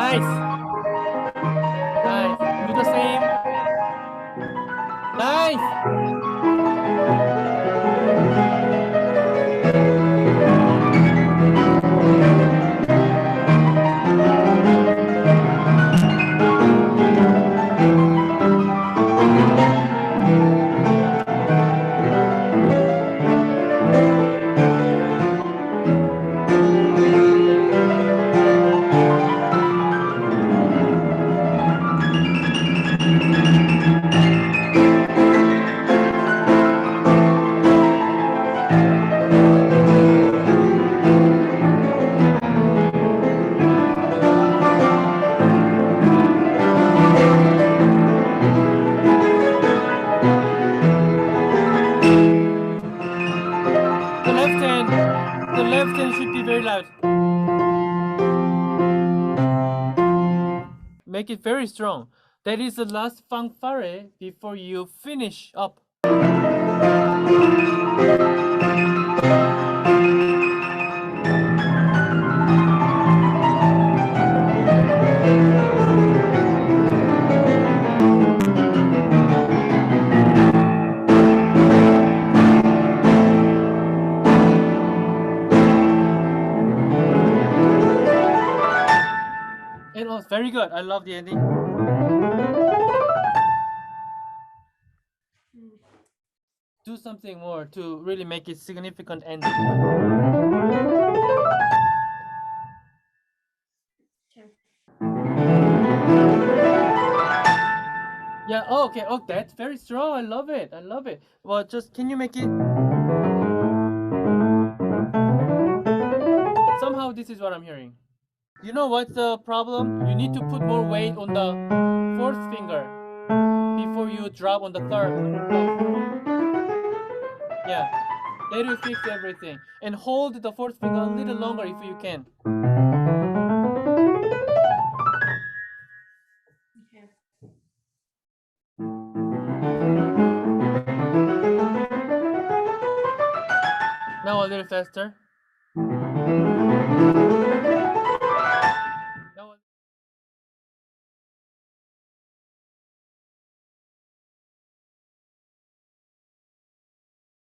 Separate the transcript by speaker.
Speaker 1: Nice. Nice. Do the same. Nice. The left hand should be very loud. Make it very strong. That is the last fanfare before you finish up. It was very good. I love the ending. Do something more to really make it significant ending. Yeah, oh, okay. Oh, that's very strong. I love it. I love it. Well, just can you make it? Somehow this is what I'm hearing. You know what's the problem? You need to put more weight on the fourth finger before you drop on the third. Yeah, that will fix everything. And hold the fourth finger a little longer if you can.
Speaker 2: Okay.
Speaker 1: Now a little faster.